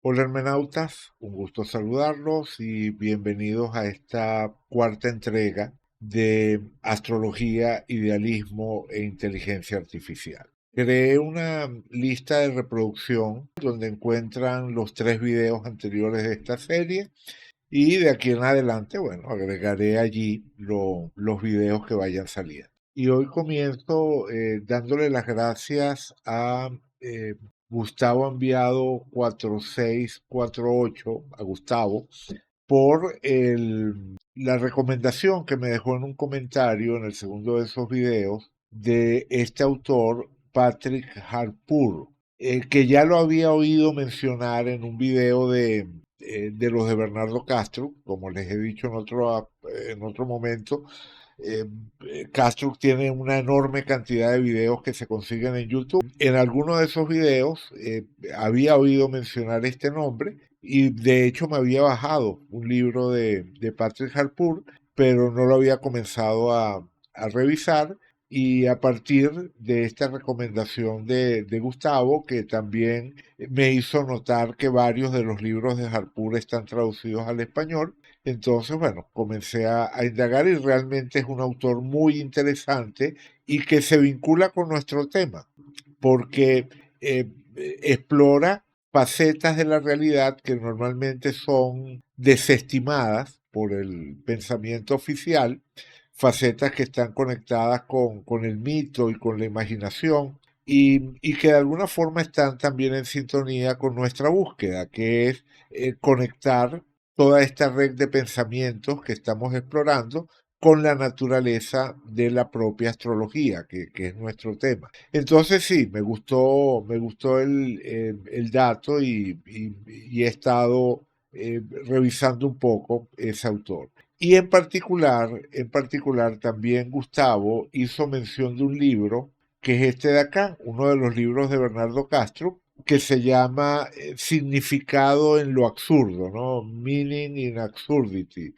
Hola hermenautas, un gusto saludarlos y bienvenidos a esta cuarta entrega de Astrología, Idealismo e Inteligencia Artificial. Creé una lista de reproducción donde encuentran los tres videos anteriores de esta serie y de aquí en adelante, bueno, agregaré allí los videos que vayan saliendo. Y hoy comienzo dándole las gracias a eh, Gustavo Enviado 4648, a Gustavo, por la recomendación que me dejó en un comentario en el segundo de esos videos de este autor, Patrick Harpur, que ya lo había oído mencionar en un video de los de Bernardo Castro, como les he dicho en otro momento. eh, Castro tiene una enorme cantidad de videos que se consiguen en YouTube. En alguno de esos videos había oído mencionar este nombre y de hecho me había bajado un libro de Patrick Harpur, pero no lo había comenzado a revisar. Y a partir de esta recomendación de Gustavo, que también me hizo notar que varios de los libros de Harpur están traducidos al español, entonces, bueno, comencé a indagar y realmente es un autor muy interesante y que se vincula con nuestro tema, porque explora facetas de la realidad que normalmente son desestimadas por el pensamiento oficial, facetas que están conectadas con el mito y con la imaginación, y que de alguna forma están también en sintonía con nuestra búsqueda, que es conectar toda esta red de pensamientos que estamos explorando con la naturaleza de la propia astrología, que es nuestro tema. Entonces sí, me gustó el dato y he estado revisando un poco ese autor. Y en particular también Gustavo hizo mención de un libro que es este de acá, uno de los libros de Bernardo Castro, que se llama Significado en lo absurdo, ¿no? Meaning in Absurdity,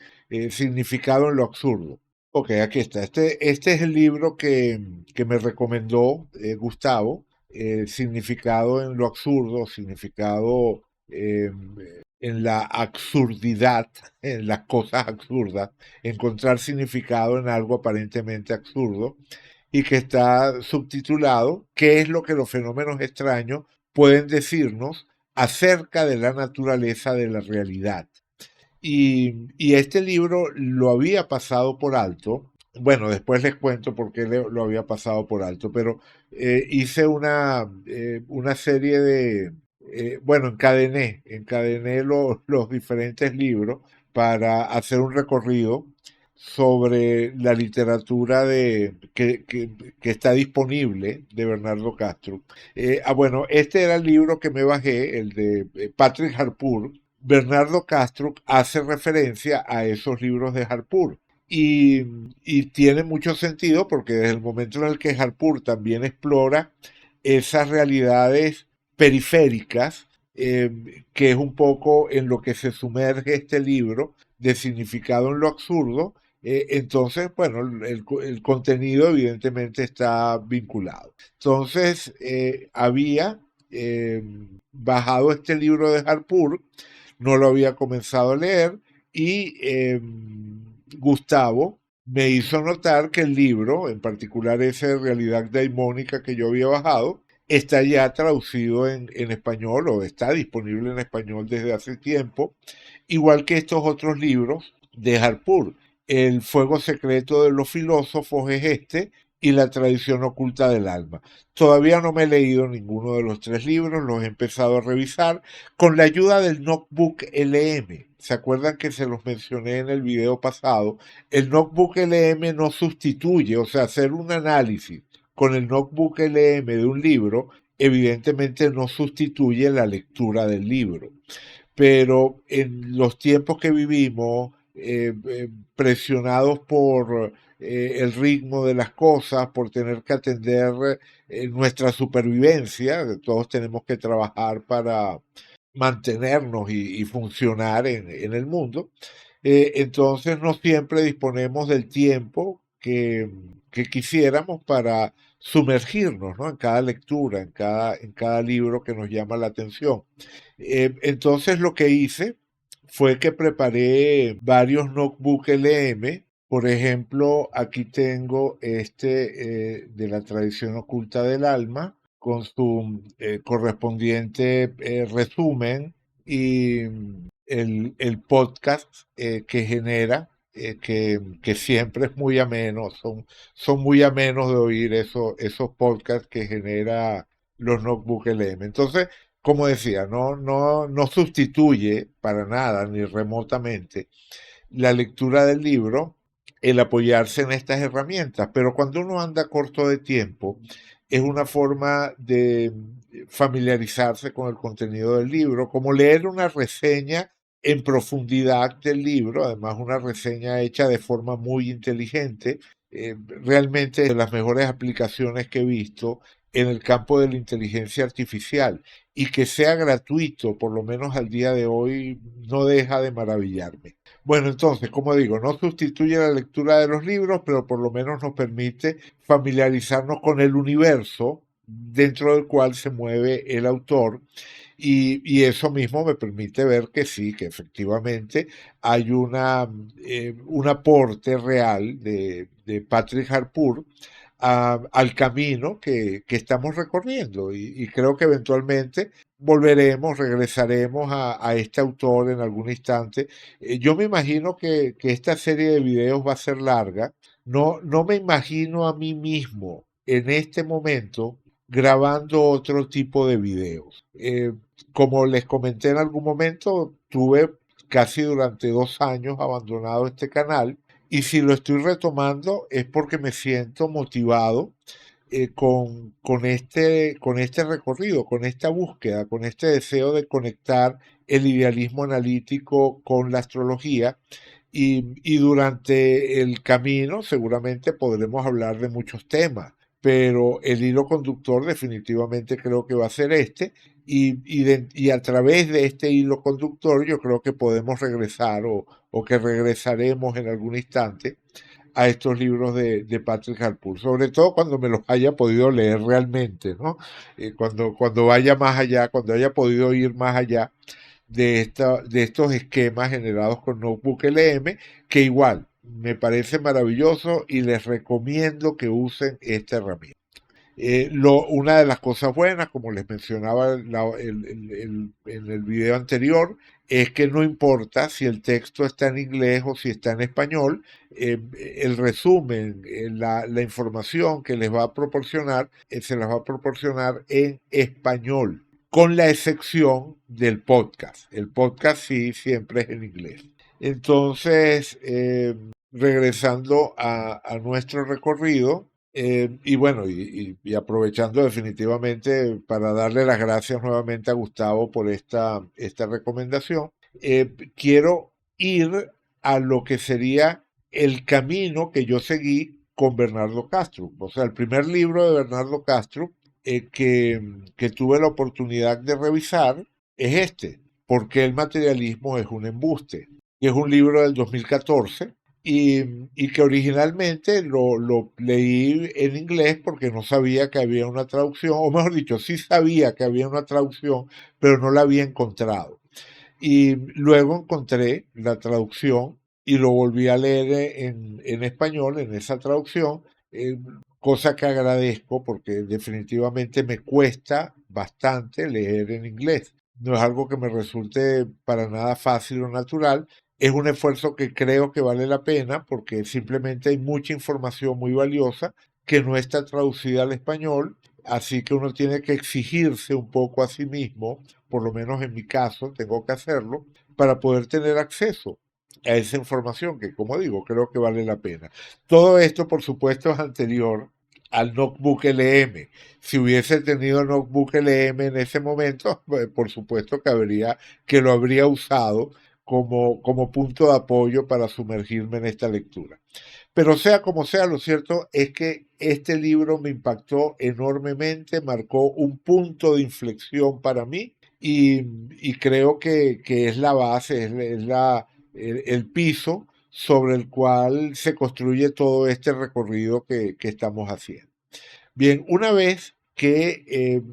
significado en lo absurdo. Ok, aquí está. Este es el libro que me recomendó Gustavo, significado en lo absurdo, significado eh, en la absurdidad, en las cosas absurdas, encontrar significado en algo aparentemente absurdo y que está subtitulado ¿Qué es lo que los fenómenos extraños pueden decirnos acerca de la naturaleza de la realidad? Y este libro lo había pasado por alto. Bueno, después les cuento por qué lo había pasado por alto, pero hice una serie bueno, encadené los diferentes libros para hacer un recorrido sobre la literatura que está disponible de Bernardo Castro. Bueno, este era el libro que me bajé, el de Patrick Harpur. Bernardo Castro hace referencia a esos libros de Harpur. Y, y tiene mucho sentido porque desde el momento en el que Harpur también explora esas realidades periféricas, que es un poco en lo que se sumerge este libro de significado en lo absurdo, entonces, bueno, el contenido evidentemente está vinculado. Entonces, había eh, bajado este libro de Harpur, no lo había comenzado a leer y Gustavo me hizo notar que el libro, en particular ese de Realidad Daimónica que yo había bajado, está ya traducido en español o está disponible en español desde hace tiempo, igual que estos otros libros de Harpur. El fuego secreto de los filósofos es este y la tradición oculta del alma. Todavía no me he leído ninguno de los tres libros, los he empezado a revisar con la ayuda del Notebook LM. ¿Se acuerdan que se los mencioné en el video pasado? El Notebook LM no sustituye, o sea, hacer un análisis con el Notebook LM de un libro, evidentemente no sustituye la lectura del libro. Pero en los tiempos que vivimos, presionados por el ritmo de las cosas, por tener que atender nuestra supervivencia, todos tenemos que trabajar para mantenernos y funcionar en el mundo, entonces no siempre disponemos del tiempo que quisiéramos para sumergirnos, ¿no? En cada lectura, en cada libro que nos llama la atención. Entonces lo que hice fue que preparé varios notebook LM. Por ejemplo, aquí tengo este de la tradición oculta del alma, con su correspondiente resumen y el podcast que genera, que siempre es muy ameno, son muy amenos de oír esos podcasts que genera los Notebook LM. Entonces, como decía, no sustituye para nada, ni remotamente, la lectura del libro, el apoyarse en estas herramientas, pero cuando uno anda corto de tiempo, es una forma de familiarizarse con el contenido del libro, como leer una reseña en profundidad del libro, además una reseña hecha de forma muy inteligente, realmente de las mejores aplicaciones que he visto en el campo de la inteligencia artificial, y que sea gratuito, por lo menos al día de hoy, no deja de maravillarme. Bueno, entonces, como digo, no sustituye la lectura de los libros, pero por lo menos nos permite familiarizarnos con el universo dentro del cual se mueve el autor, y eso mismo me permite ver que sí, que efectivamente hay un aporte real de Patrick Harpur al camino que estamos recorriendo, y creo que eventualmente volveremos, regresaremos a este autor en algún instante. Yo me imagino que esta serie de videos va a ser larga. No me imagino a mí mismo en este momento grabando otro tipo de videos. Como les comenté en algún momento, tuve casi durante 2 años abandonado este canal, y si lo estoy retomando es porque me siento motivado con este recorrido, con esta búsqueda, con este deseo de conectar el idealismo analítico con la astrología. Y durante el camino seguramente podremos hablar de muchos temas, pero el hilo conductor definitivamente creo que va a ser este, y a través de este hilo conductor yo creo que podemos regresar, o que regresaremos en algún instante a estos libros de Patrick Harpur, sobre todo cuando me los haya podido leer realmente, ¿no? Cuando vaya más allá, cuando haya podido ir más allá de estos esquemas generados con Notebook LM, que igual me parece maravilloso y les recomiendo que usen esta herramienta. Una de las cosas buenas, como les mencionaba en el video anterior, es que no importa si el texto está en inglés o si está en español, el resumen, la información que les va a proporcionar, se las va a proporcionar en español, con la excepción del podcast. El podcast sí siempre es en inglés. Entonces, regresando a nuestro recorrido, y bueno, y aprovechando definitivamente para darle las gracias nuevamente a Gustavo por esta recomendación, quiero ir a lo que sería el camino que yo seguí con Bernardo Castro. O sea, el primer libro de Bernardo Castro que tuve la oportunidad de revisar es este, ¿Por qué el materialismo es un embuste? Que es un libro del 2014, y que originalmente lo leí en inglés porque no sabía que había una traducción, o mejor dicho, sí sabía que había una traducción, pero no la había encontrado. Y luego encontré la traducción y lo volví a leer en español, en esa traducción, eh, cosa que agradezco porque definitivamente me cuesta bastante leer en inglés. No es algo que me resulte para nada fácil o natural. Es un esfuerzo que creo que vale la pena porque simplemente hay mucha información muy valiosa que no está traducida al español, así que uno tiene que exigirse un poco a sí mismo, por lo menos en mi caso, tengo que hacerlo, para poder tener acceso a esa información que, como digo, creo que vale la pena. Todo esto, por supuesto, es anterior al Notebook LM. Si hubiese tenido Notebook LM en ese momento, por supuesto que lo habría usado como punto de apoyo para sumergirme en esta lectura. Pero sea como sea, lo cierto es que este libro me impactó enormemente, marcó un punto de inflexión para mí, y creo que es la base, el piso sobre el cual se construye todo este recorrido que estamos haciendo. Bien, una vez que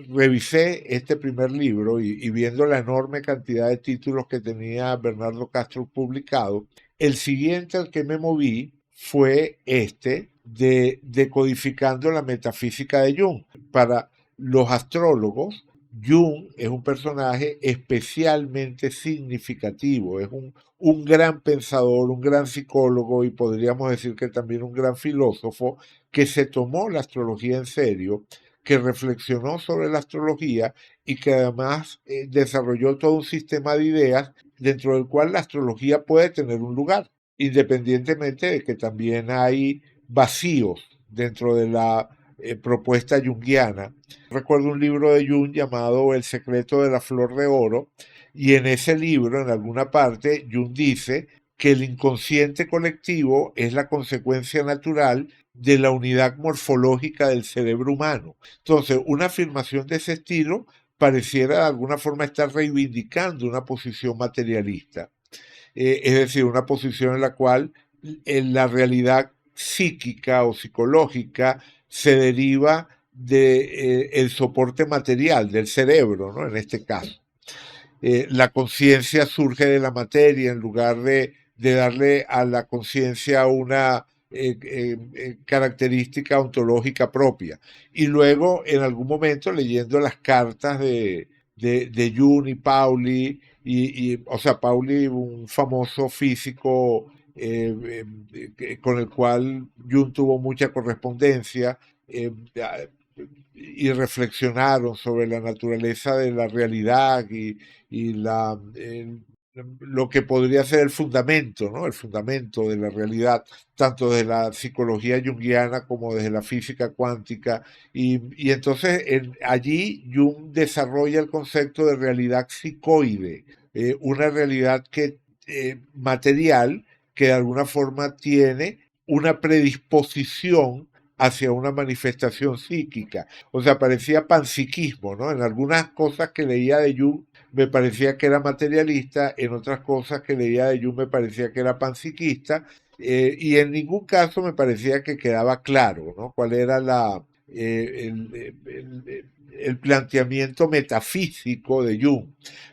revisé este primer libro y viendo la enorme cantidad de títulos que tenía Bernardo Castro publicado, el siguiente al que me moví fue este de Decodificando la metafísica de Jung. Para los astrólogos, Jung es un personaje especialmente significativo, es un gran pensador, un gran psicólogo y podríamos decir que también un gran filósofo que se tomó la astrología en serio, que reflexionó sobre la astrología y que además desarrolló todo un sistema de ideas dentro del cual la astrología puede tener un lugar, independientemente de que también hay vacíos dentro de la propuesta junguiana. Recuerdo un libro de Jung llamado El secreto de la flor de oro, y en ese libro, en alguna parte, Jung dice que el inconsciente colectivo es la consecuencia natural de la unidad morfológica del cerebro humano. Entonces, una afirmación de ese estilo pareciera de alguna forma estar reivindicando una posición materialista, es decir, una posición en la cual en la realidad psíquica o psicológica se deriva de, el soporte material del cerebro, ¿no? En este caso. La conciencia surge de la materia en lugar de darle a la conciencia una característica ontológica propia. Y luego, en algún momento, leyendo las cartas de Jung y Pauli, o sea, Pauli, un famoso físico con el cual Jung tuvo mucha correspondencia, eh, y reflexionaron sobre la naturaleza de la realidad y lo que podría ser el fundamento, ¿no? El fundamento de la realidad, tanto de la psicología junguiana como desde la física cuántica. Y entonces allí Jung desarrolla el concepto de realidad psicoide, una realidad material que de alguna forma tiene una predisposición hacia una manifestación psíquica. O sea, parecía panpsiquismo, ¿no? En algunas cosas que leía de Jung me parecía que era materialista, en otras cosas que leía de Jung me parecía que era panpsiquista, y en ningún caso me parecía que quedaba claro, ¿no? Cuál era el planteamiento metafísico de Jung.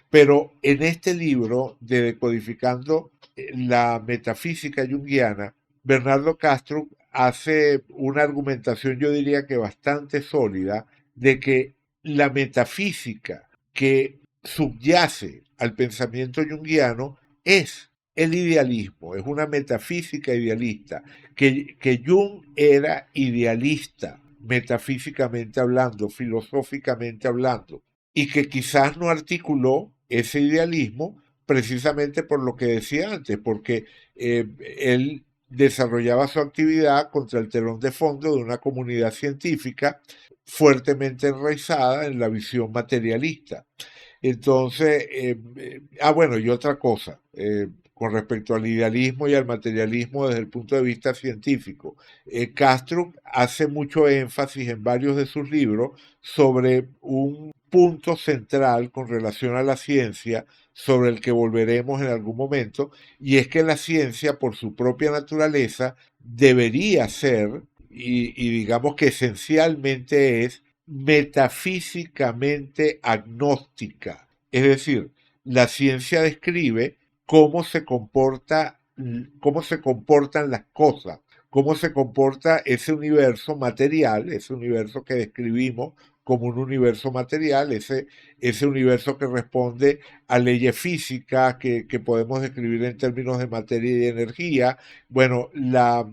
Pero en este libro de Decodificando la metafísica junguiana, Bernardo Castro hace una argumentación, yo diría que bastante sólida, de que la metafísica que subyace al pensamiento junguiano es el idealismo, es una metafísica idealista, que Jung era idealista, metafísicamente hablando, filosóficamente hablando, y que quizás no articuló ese idealismo precisamente por lo que decía antes, porque él desarrollaba su actividad contra el telón de fondo de una comunidad científica fuertemente enraizada en la visión materialista. Entonces, bueno, y otra cosa, con respecto al idealismo y al materialismo desde el punto de vista científico, Castro hace mucho énfasis en varios de sus libros sobre un punto central con relación a la ciencia, sobre el que volveremos en algún momento, y es que la ciencia, por su propia naturaleza, debería ser, y digamos que esencialmente es, metafísicamente agnóstica. Es decir, la ciencia describe cómo se comporta, cómo se comportan las cosas, cómo se comporta ese universo material, ese universo que describimos como un universo material, ese universo que responde a leyes físicas que podemos describir en términos de materia y de energía. Bueno, la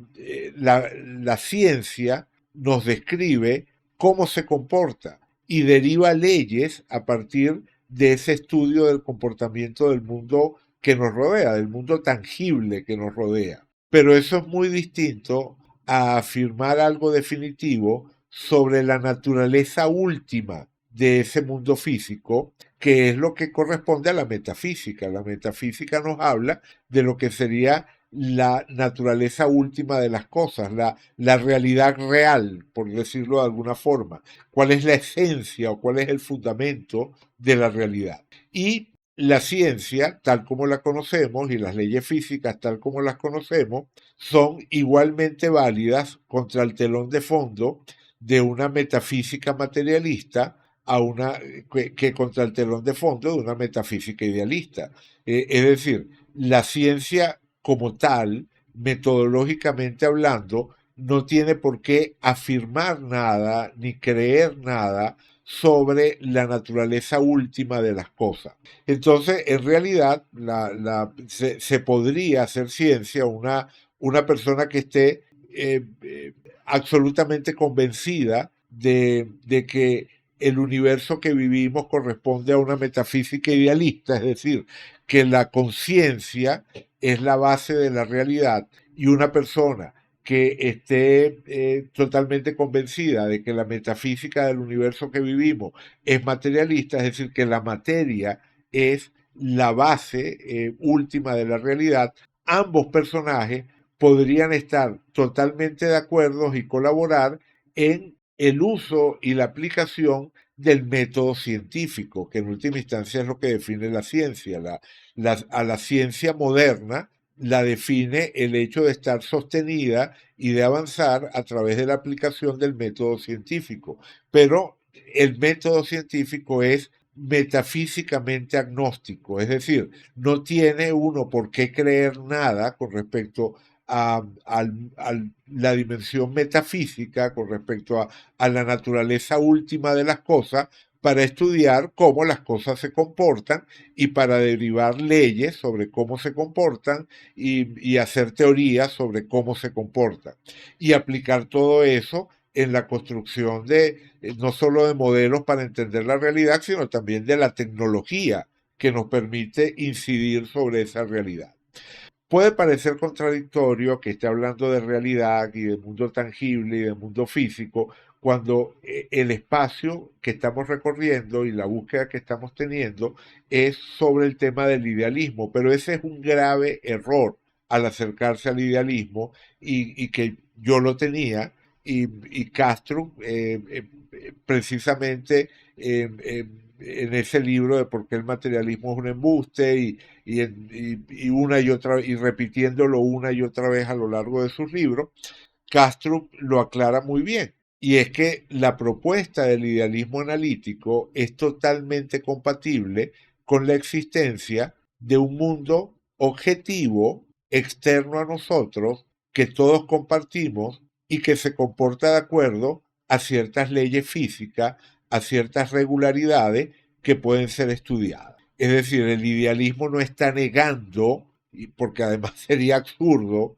ciencia nos describe cómo se comporta y deriva leyes a partir de ese estudio del comportamiento del mundo que nos rodea, del mundo tangible que nos rodea. Pero eso es muy distinto a afirmar algo definitivo sobre la naturaleza última de ese mundo físico, que es lo que corresponde a la metafísica. La metafísica nos habla de lo que sería la naturaleza última de las cosas, la realidad real, por decirlo de alguna forma. ¿Cuál es la esencia o cuál es el fundamento de la realidad? Y la ciencia, tal como la conocemos, y las leyes físicas, tal como las conocemos, son igualmente válidas contra el telón de fondo de una metafísica materialista que contra el telón de fondo de una metafísica idealista. Es decir, la ciencia como tal, metodológicamente hablando, no tiene por qué afirmar nada ni creer nada sobre la naturaleza última de las cosas. Entonces, en realidad, se podría hacer ciencia una persona que esté absolutamente convencida de que el universo que vivimos corresponde a una metafísica idealista, es decir, que la conciencia es la base de la realidad y una persona que esté totalmente convencida de que la metafísica del universo que vivimos es materialista, es decir, que la materia es la base última de la realidad, ambos personajes podrían estar totalmente de acuerdo y colaborar en el uso y la aplicación del método científico, que en última instancia es lo que define la ciencia. A la ciencia moderna la define el hecho de estar sostenida y de avanzar a través de la aplicación del método científico. Pero el método científico es metafísicamente agnóstico, es decir, no tiene uno por qué creer nada con respecto a la dimensión metafísica, con respecto a la naturaleza última de las cosas, para estudiar cómo las cosas se comportan y para derivar leyes sobre cómo se comportan y hacer teorías sobre cómo se comportan. Y aplicar todo eso en la construcción de no solo de modelos para entender la realidad, sino también de la tecnología que nos permite incidir sobre esa realidad. Puede parecer contradictorio que esté hablando de realidad y de mundo tangible y de mundo físico cuando el espacio que estamos recorriendo y la búsqueda que estamos teniendo es sobre el tema del idealismo, pero ese es un grave error al acercarse al idealismo y que yo lo tenía y Castro precisamente en ese libro de por qué el materialismo es un embuste y una y otra y repitiéndolo una y otra vez a lo largo de sus libros, Castro lo aclara muy bien. Y es que la propuesta del idealismo analítico es totalmente compatible con la existencia de un mundo objetivo externo a nosotros que todos compartimos y que se comporta de acuerdo a ciertas leyes físicas, a ciertas regularidades que pueden ser estudiadas. Es decir, el idealismo no está negando, y porque además sería absurdo,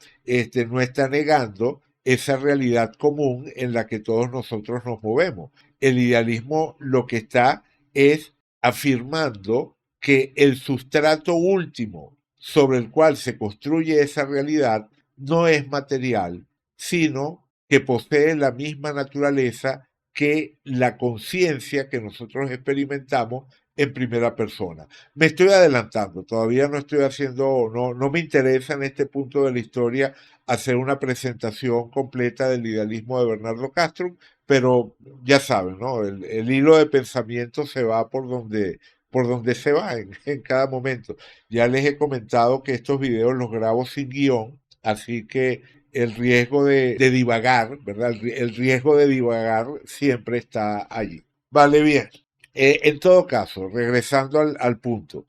no está negando esa realidad común en la que todos nosotros nos movemos. El idealismo lo que está es afirmando que el sustrato último sobre el cual se construye esa realidad no es material, sino que posee la misma naturaleza que la conciencia que nosotros experimentamos en primera persona. Me estoy adelantando, todavía no estoy haciendo, no me interesa en este punto de la historia hacer una presentación completa del idealismo de Bernardo Castro, pero ya saben, ¿no? El hilo de pensamiento se va por donde se va en cada momento. Ya les he comentado que estos videos los grabo sin guión, así que el riesgo de divagar, ¿verdad? El riesgo de divagar siempre está allí. Vale, bien. En todo caso, regresando al punto,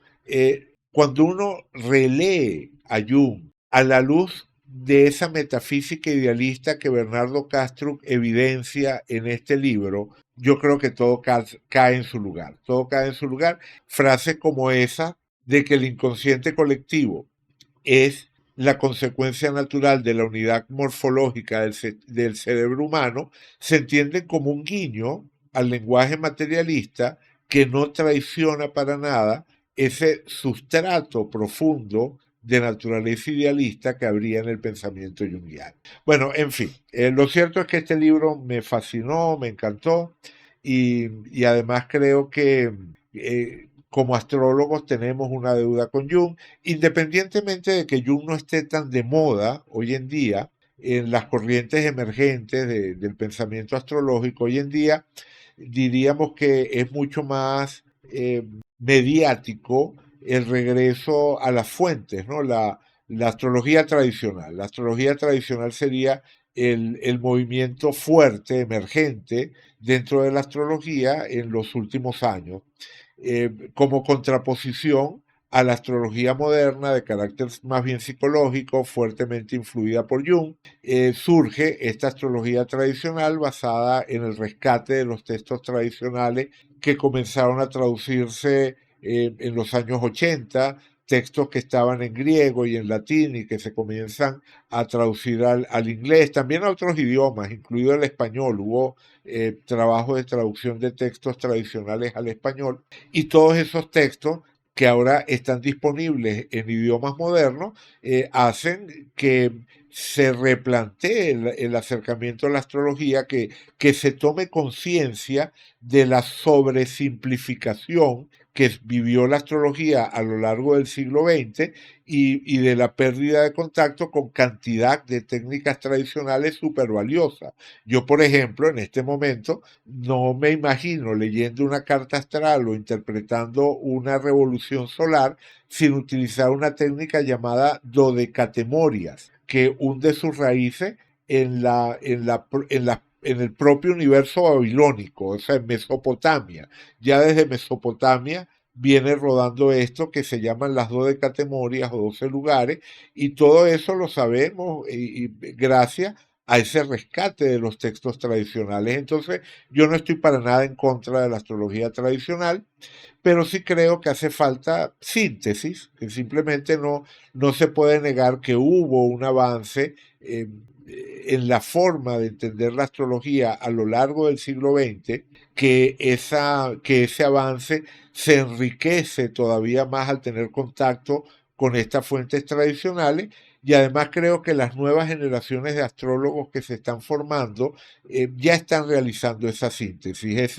cuando uno relee a Jung a la luz de esa metafísica idealista que Bernardo Castro evidencia en este libro, yo creo que todo cae en su lugar. Todo cae en su lugar. Frases como esa de que el inconsciente colectivo es la consecuencia natural de la unidad morfológica del cerebro humano, se entienden como un guiño al lenguaje materialista que no traiciona para nada ese sustrato profundo de naturaleza idealista que habría en el pensamiento junguiano. Bueno, en fin, lo cierto es que este libro me fascinó, me encantó y además creo que como astrólogos tenemos una deuda con Jung, independientemente de que Jung no esté tan de moda hoy en día en las corrientes emergentes del pensamiento astrológico. Hoy en día diríamos que es mucho más mediático el regreso a las fuentes, ¿no? La astrología tradicional. La astrología tradicional sería el movimiento fuerte, emergente, dentro de la astrología en los últimos años, como contraposición a la astrología moderna de carácter más bien psicológico, fuertemente influida por Jung. Surge esta astrología tradicional basada en el rescate de los textos tradicionales que comenzaron a traducirse en los años 80, textos que estaban en griego y en latín y que se comienzan a traducir al inglés, también a otros idiomas, incluido el español. Hubo trabajos de traducción de textos tradicionales al español, y todos esos textos que ahora están disponibles en idiomas modernos, hacen que se replantee el acercamiento a la astrología, que se tome conciencia de la sobresimplificación que vivió la astrología a lo largo del siglo XX, y de la pérdida de contacto con cantidad de técnicas tradicionales súper valiosas. Yo, por ejemplo, en este momento no me imagino leyendo una carta astral o interpretando una revolución solar sin utilizar una técnica llamada dodecatemorias, que hunde sus raíces en el propio universo babilónico, o sea, en Mesopotamia. Ya desde Mesopotamia viene rodando esto que se llaman las dodecatemorias o 12 lugares, y todo eso lo sabemos y gracias a ese rescate de los textos tradicionales. Entonces, yo no estoy para nada en contra de la astrología tradicional, pero sí creo que hace falta síntesis, que simplemente no se puede negar que hubo un avance en la forma de entender la astrología a lo largo del siglo XX, que ese avance se enriquece todavía más al tener contacto con estas fuentes tradicionales. Y además creo que las nuevas generaciones de astrólogos que se están formando ya están realizando esa síntesis.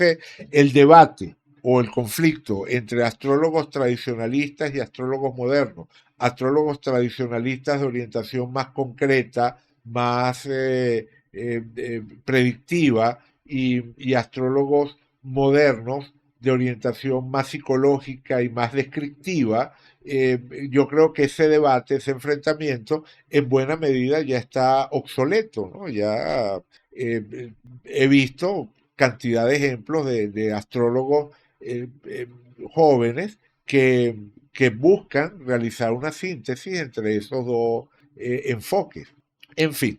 El debate o el conflicto entre astrólogos tradicionalistas y astrólogos modernos, astrólogos tradicionalistas de orientación más concreta, más predictiva, y astrólogos modernos de orientación más psicológica y más descriptiva. Yo creo que ese debate, ese enfrentamiento, en buena medida ya está obsoleto, ¿no? Ya he visto cantidad de ejemplos de astrólogos eh, eh, jóvenes que buscan realizar una síntesis entre esos dos enfoques. En fin,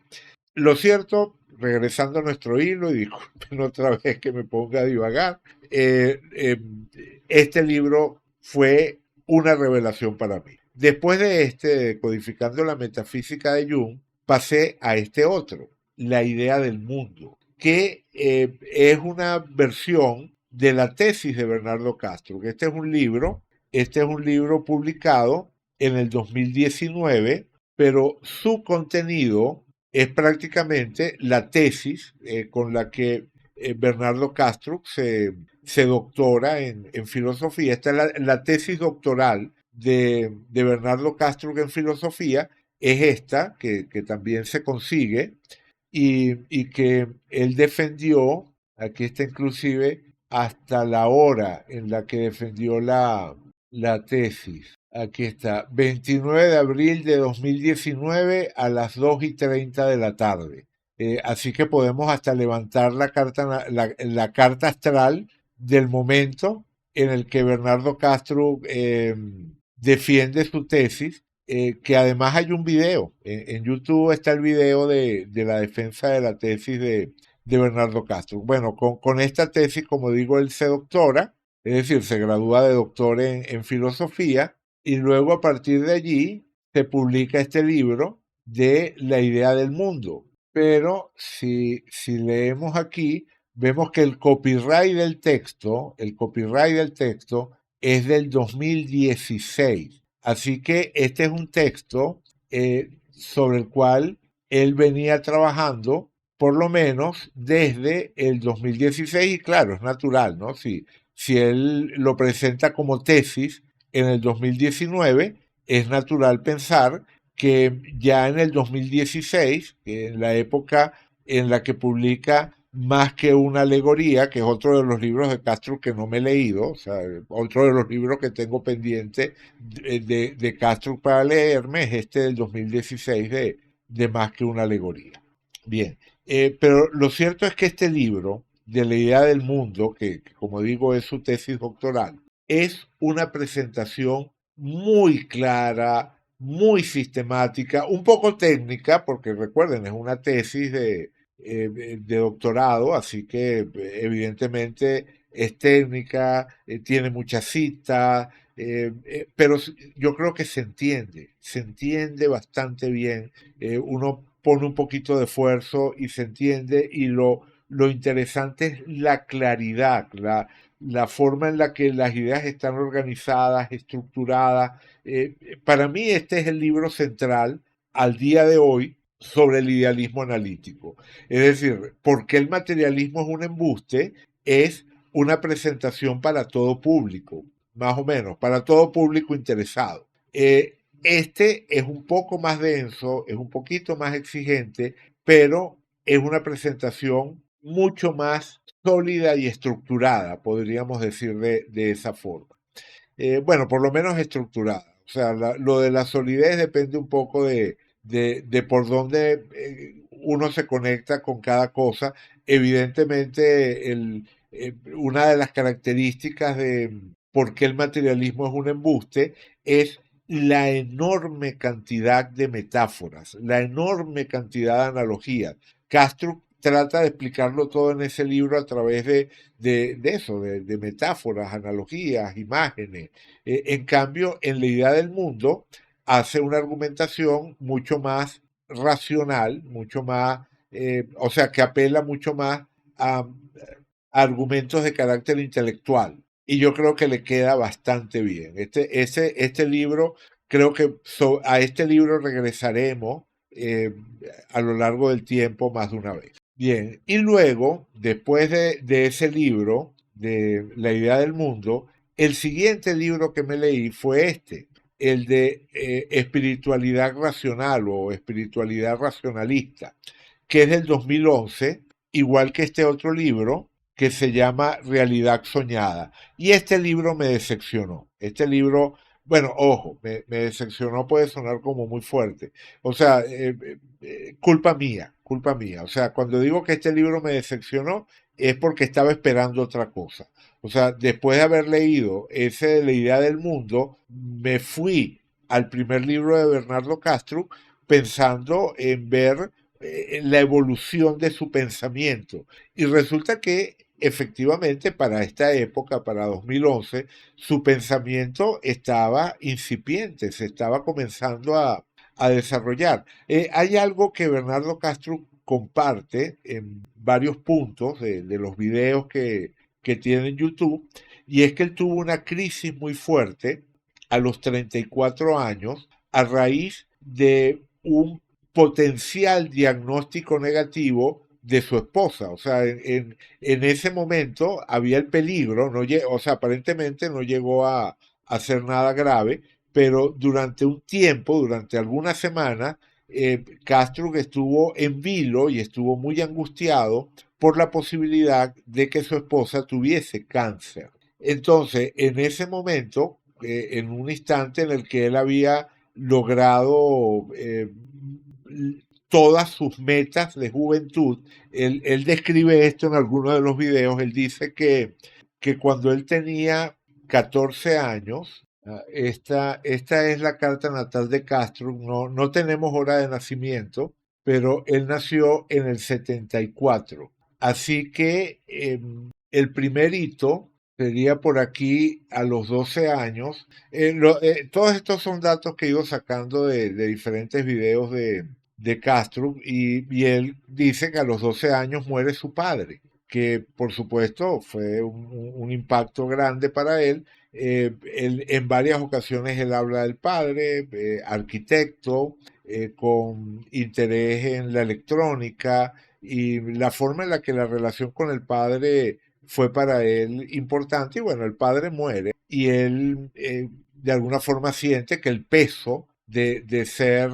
lo cierto, regresando a nuestro hilo, y disculpen otra vez que me ponga a divagar, este libro fue una revelación para mí. Después de Codificando la metafísica de Jung, pasé a este otro, La idea del mundo, que es una versión de la tesis de Bernardo Castro, que este es un libro publicado en el 2019, pero su contenido es prácticamente la tesis con la que Bernardo Castro se doctora en filosofía. Esta es la tesis doctoral de Bernardo Castro en filosofía, es esta, que también se consigue, y que él defendió, aquí está inclusive hasta la hora en la que defendió la tesis. Aquí está, 29 de abril de 2019 a las 2:30 de la tarde. Así que podemos hasta levantar la carta astral del momento en el que Bernardo Castro defiende su tesis, que además hay un video. En YouTube está el video de la defensa de la tesis de Bernardo Castro. Bueno, con esta tesis, como digo, él se doctora, es decir, se gradúa de doctor en filosofía, y luego a partir de allí se publica este libro de La idea del mundo. Pero si leemos aquí, vemos que el copyright del texto es del 2016. Así que este es un texto sobre el cual él venía trabajando por lo menos desde el 2016, y claro, es natural, ¿no? Si él lo presenta como tesis en el 2019, es natural pensar que ya en el 2016, en la época en la que publica más que una alegoría, que es otro de los libros de Castro que no me he leído, o sea, otro de los libros que tengo pendiente de Castro para leerme es este del 2016 de Más que una alegoría. Bien, pero lo cierto es que este libro, de la idea del mundo, que como digo es su tesis doctoral, es una presentación muy clara, muy sistemática, un poco técnica, porque recuerden, es una tesis de doctorado, así que evidentemente es técnica, tiene muchas citas, pero yo creo que se entiende bastante bien. Uno pone un poquito de esfuerzo y se entiende, y lo interesante es la claridad, la forma en la que las ideas están organizadas, estructuradas. Para mí este es el libro central al día de hoy sobre el idealismo analítico. Es decir, ¿por qué el materialismo es un embuste? Es una presentación para todo público, más o menos, para todo público interesado. Este es un poco más denso, es un poquito más exigente, pero es una presentación mucho más sólida y estructurada, podríamos decir de esa forma. Bueno, por lo menos estructurada. O sea, lo de la solidez depende un poco de por dónde uno se conecta con cada cosa. Evidentemente, una de las características de por qué el materialismo es un embuste es la enorme cantidad de metáforas, la enorme cantidad de analogías. Castro trata de explicarlo todo en ese libro a través de eso, de metáforas, analogías, imágenes. En cambio, en la idea del mundo hace una argumentación mucho más racional, mucho más, o sea, que apela mucho más a argumentos de carácter intelectual. Y yo creo que le queda bastante bien. Este libro, creo que a este libro regresaremos a lo largo del tiempo más de una vez. Bien, y luego, después de ese libro, de La idea del mundo, el siguiente libro que me leí fue este, el de espiritualidad racional o espiritualidad racionalista, que es del 2011, igual que este otro libro que se llama Realidad Soñada. Y este libro me decepcionó. Este libro, bueno, ojo, me decepcionó, puede sonar como muy fuerte. O sea, culpa mía, culpa mía. O sea, cuando digo que este libro me decepcionó, es porque estaba esperando otra cosa. O sea, después de haber leído ese de la idea del mundo, me fui al primer libro de Bernardo Castro pensando en ver la evolución de su pensamiento. Y resulta que efectivamente para esta época, para 2011, su pensamiento estaba incipiente, se estaba comenzando a desarrollar. Hay algo que Bernardo Castro comparte en varios puntos de los videos que tiene en YouTube, y es que él tuvo una crisis muy fuerte a los 34 años a raíz de un potencial diagnóstico negativo de su esposa. O sea, en ese momento había el peligro, no, o sea, aparentemente no llegó a hacer nada grave, pero durante un tiempo, durante algunas semanas, Castro estuvo en vilo y estuvo muy angustiado por la posibilidad de que su esposa tuviese cáncer. Entonces, en ese momento, en un instante en el que él había logrado todas sus metas de juventud, él describe esto en algunos de los videos. Él dice que cuando él tenía 14 años, esta es la carta natal de Castro, no tenemos hora de nacimiento, pero él nació en el 74. Así que el primer hito sería por aquí a los 12 años. Todos estos son datos que he ido sacando de diferentes videos de Castro, y él dice que a los 12 años muere su padre, que por supuesto fue un impacto grande para él. En varias ocasiones él habla del padre, arquitecto, con interés en la electrónica, y la forma en la que la relación con el padre fue para él importante. Y bueno, el padre muere y él de alguna forma siente que el peso de ser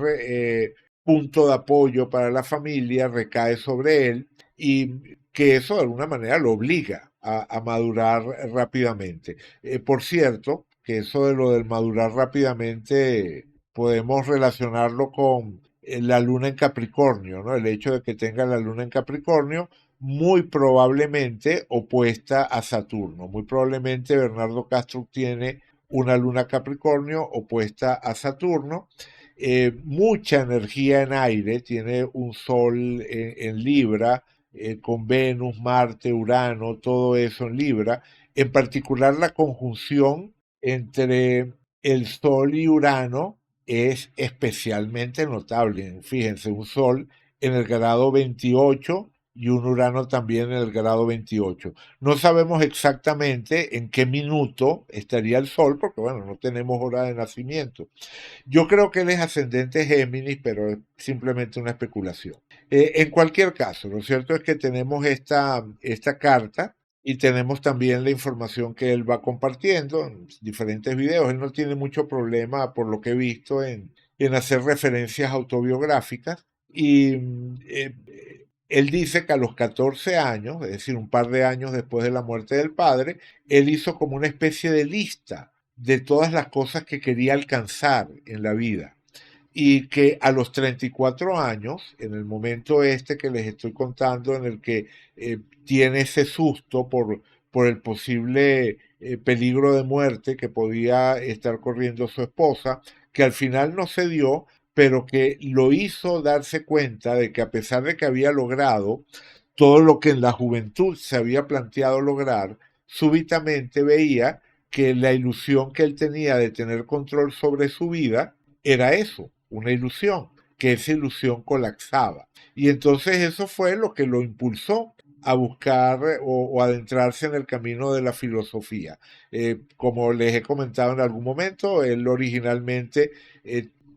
punto de apoyo para la familia recae sobre él, y que eso de alguna manera lo obliga a madurar rápidamente. Por cierto, que eso de lo del madurar rápidamente podemos relacionarlo con la luna en Capricornio, ¿no? El hecho de que tenga la luna en Capricornio muy probablemente opuesta a Saturno. Muy probablemente Bernardo Castro tiene una luna Capricornio opuesta a Saturno. Mucha energía en aire, tiene un Sol en Libra, con Venus, Marte, Urano, todo eso en Libra. En particular la conjunción entre el Sol y Urano es especialmente notable. Fíjense, un Sol en el grado 28 y un Urano también en el grado 28. No sabemos exactamente en qué minuto estaría el Sol, porque bueno, no tenemos hora de nacimiento. Yo creo que él es ascendente Géminis, pero es simplemente una especulación. En cualquier caso, lo cierto es que tenemos esta carta y tenemos también la información que él va compartiendo en diferentes videos. Él no tiene mucho problema, por lo que he visto, en hacer referencias autobiográficas y él dice que a los 14 años, es decir, un par de años después de la muerte del padre, él hizo como una especie de lista de todas las cosas que quería alcanzar en la vida y que a los 34 años, en el momento este que les estoy contando, en el que tiene ese susto por el posible peligro de muerte que podía estar corriendo su esposa, que al final no se dio, pero que lo hizo darse cuenta de que a pesar de que había logrado todo lo que en la juventud se había planteado lograr, súbitamente veía que la ilusión que él tenía de tener control sobre su vida era eso, una ilusión, que esa ilusión colapsaba. Y entonces eso fue lo que lo impulsó a buscar o adentrarse en el camino de la filosofía. Como les he comentado en algún momento, él originalmente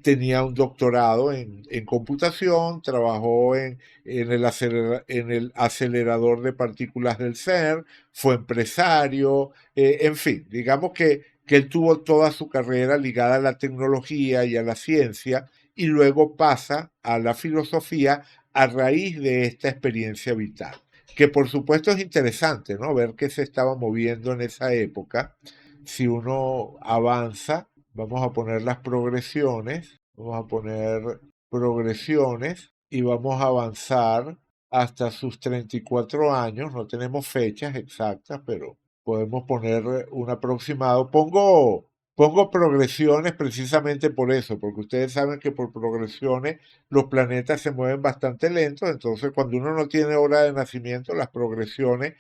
tenía un doctorado en computación, trabajó en el acelerador de partículas del CERN, fue empresario, en fin, digamos que él tuvo toda su carrera ligada a la tecnología y a la ciencia y luego pasa a la filosofía a raíz de esta experiencia vital, que por supuesto es interesante, ¿no? Ver qué se estaba moviendo en esa época. Si uno avanza, vamos a poner las progresiones, vamos a poner progresiones y vamos a avanzar hasta sus 34 años, no tenemos fechas exactas, pero podemos poner un aproximado. Pongo progresiones precisamente por eso, porque ustedes saben que por progresiones los planetas se mueven bastante lentos, entonces cuando uno no tiene hora de nacimiento, las progresiones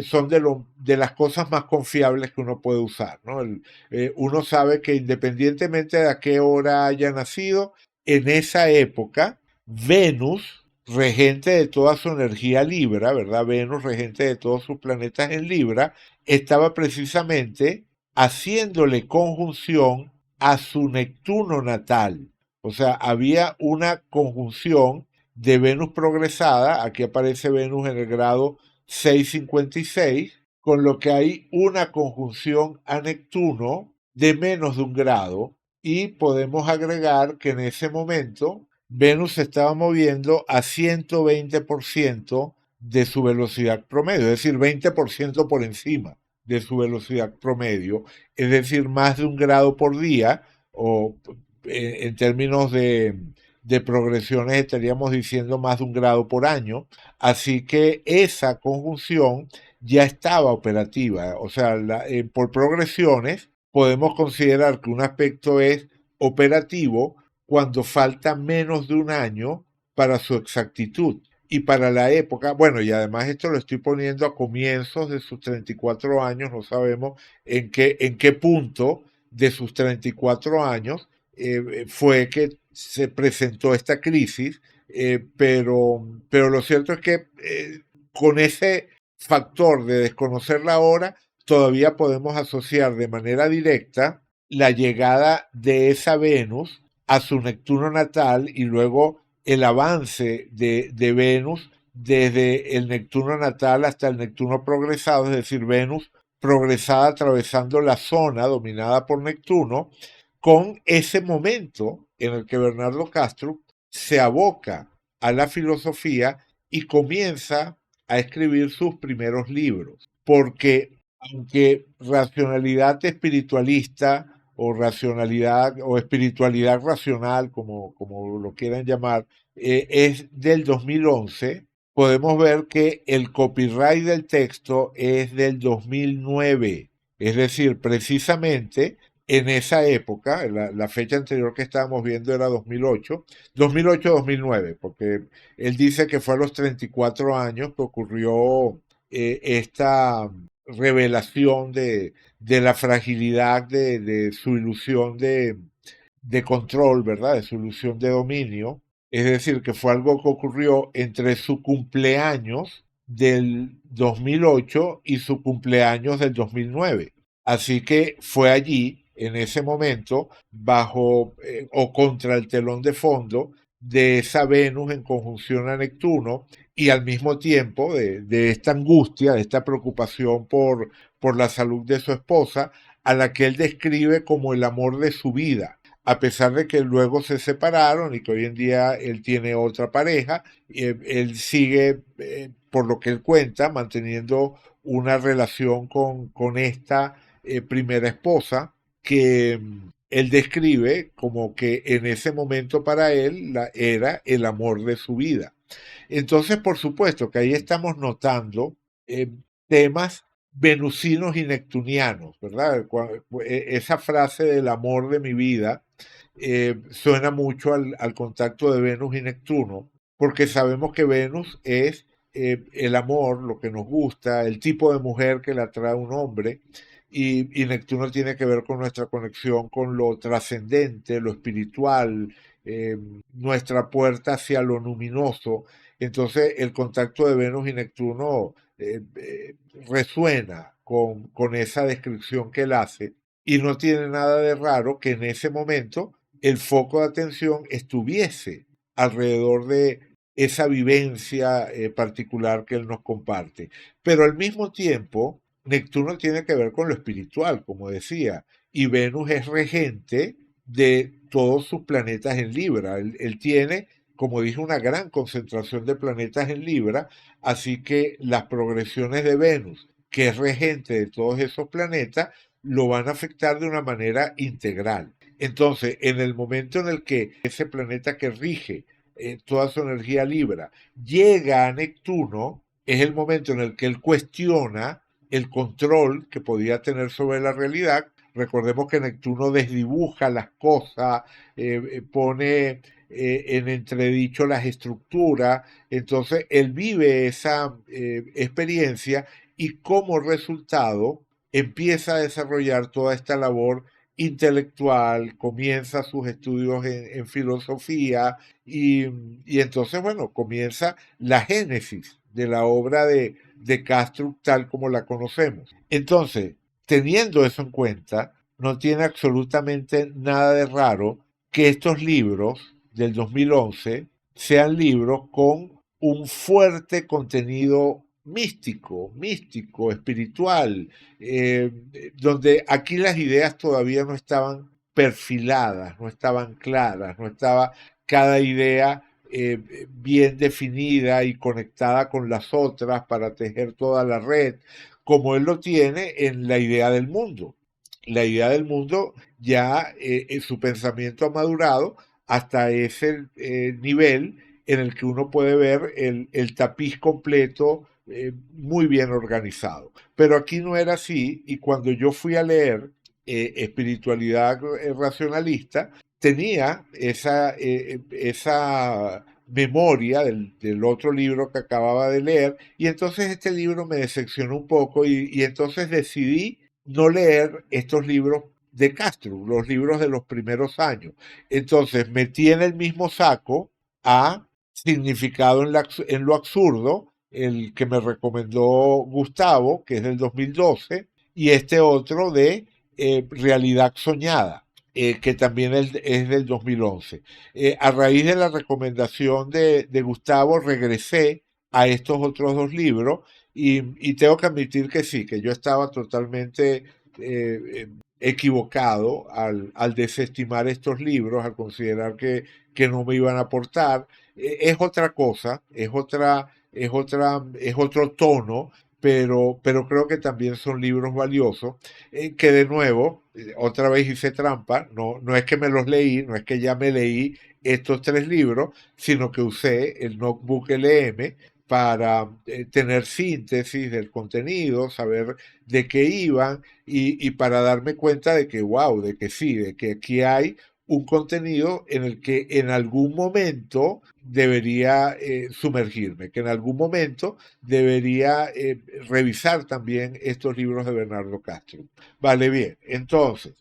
son de las cosas más confiables que uno puede usar, ¿no? Uno sabe que independientemente de a qué hora haya nacido, en esa época, Venus, regente de toda su energía Libra, ¿verdad? Venus, regente de todos sus planetas en Libra, estaba precisamente haciéndole conjunción a su Neptuno natal. O sea, había una conjunción de Venus progresada, aquí aparece Venus en el grado 656, con lo que hay una conjunción a Neptuno de menos de un grado y podemos agregar que en ese momento Venus se estaba moviendo a 120% de su velocidad promedio, es decir, 20% por encima de su velocidad promedio, es decir, más de un grado por día, o en términos de progresiones estaríamos diciendo más de un grado por año, así que esa conjunción ya estaba operativa, o sea, por progresiones podemos considerar que un aspecto es operativo cuando falta menos de un año para su exactitud. Y para la época, bueno, y además esto lo estoy poniendo a comienzos de sus 34 años, no sabemos en qué punto de sus 34 años fue que se presentó esta crisis, pero lo cierto es que con ese factor de desconocer la hora, todavía podemos asociar de manera directa la llegada de esa Venus a su Neptuno natal y luego el avance de Venus desde el Neptuno natal hasta el Neptuno progresado, es decir, Venus progresada atravesando la zona dominada por Neptuno, con ese momento en el que Bernardo Castro se aboca a la filosofía y comienza a escribir sus primeros libros, porque aunque racionalidad espiritualista o racionalidad o espiritualidad racional, como lo quieran llamar, es del 2011, podemos ver que el copyright del texto es del 2009. Es decir, precisamente en esa época, la fecha anterior que estábamos viendo era 2008, 2008-2009, porque él dice que fue a los 34 años que ocurrió esta revelación de la fragilidad de su ilusión de control, ¿verdad? De su ilusión de dominio. Es decir, que fue algo que ocurrió entre su cumpleaños del 2008 y su cumpleaños del 2009. Así que fue allí, en ese momento, bajo o contra el telón de fondo de esa Venus en conjunción a Neptuno y al mismo tiempo de esta angustia, de esta preocupación por la salud de su esposa, a la que él describe como el amor de su vida, a pesar de que luego se separaron y que hoy en día él tiene otra pareja. Él sigue, por lo que él cuenta, manteniendo una relación con esta primera esposa que él describe como que en ese momento para él era el amor de su vida. Entonces, por supuesto que ahí estamos notando temas venusinos y neptunianos, ¿verdad? Esa frase del amor de mi vida suena mucho al contacto de Venus y Neptuno, porque sabemos que Venus es el amor, lo que nos gusta, el tipo de mujer que le atrae a un hombre, y Neptuno tiene que ver con nuestra conexión con lo trascendente, lo espiritual, eh, nuestra puerta hacia lo luminoso. Entonces el contacto de Venus y Neptuno resuena con esa descripción que él hace, y no tiene nada de raro que en ese momento el foco de atención estuviese alrededor de esa vivencia particular que él nos comparte. Pero al mismo tiempo, Neptuno tiene que ver con lo espiritual, como decía, y Venus es regente de todos sus planetas en Libra. Él tiene, como dije, una gran concentración de planetas en Libra, así que las progresiones de Venus, que es regente de todos esos planetas, lo van a afectar de una manera integral. Entonces, en el momento en el que ese planeta que rige toda su energía Libra llega a Neptuno, es el momento en el que él cuestiona el control que podía tener sobre la realidad. Recordemos que Neptuno desdibuja las cosas, pone en entredicho las estructuras. Entonces, él vive esa experiencia y como resultado empieza a desarrollar toda esta labor intelectual, comienza sus estudios en filosofía y entonces, bueno, comienza la génesis de la obra de Castro tal como la conocemos. Entonces, teniendo eso en cuenta, no tiene absolutamente nada de raro que estos libros del 2011 sean libros con un fuerte contenido místico, espiritual, eh, donde aquí las ideas todavía no estaban perfiladas, no estaban claras, no estaba cada idea bien definida y conectada con las otras para tejer toda la red, como él lo tiene en la idea del mundo. La idea del mundo ya en su pensamiento ha madurado hasta ese nivel en el que uno puede ver el tapiz completo muy bien organizado. Pero aquí no era así y cuando yo fui a leer espiritualidad racionalista, tenía esa memoria del otro libro que acababa de leer y entonces este libro me decepcionó un poco y entonces decidí no leer estos libros de Castro, los libros de los primeros años. Entonces metí en el mismo saco a Significado en lo absurdo, el que me recomendó Gustavo, que es del 2012, y este otro de Realidad Soñada, que también es del 2011. A raíz de la recomendación de Gustavo, regresé a estos otros dos libros y tengo que admitir que sí, que yo estaba totalmente equivocado al desestimar estos libros, al considerar que no me iban a aportar. Es otra cosa, es otra es otro tono, pero creo que también son libros valiosos, que de nuevo, otra vez hice trampa, no es que me los leí, no es que ya me leí estos tres libros, sino que usé el Notebook LM para tener síntesis del contenido, saber de qué iban y para darme cuenta de que, wow, de que sí, de que aquí hay un contenido en el que en algún momento debería sumergirme, que en algún momento debería revisar también estos libros de Bernardo Castro. Vale, bien. Entonces,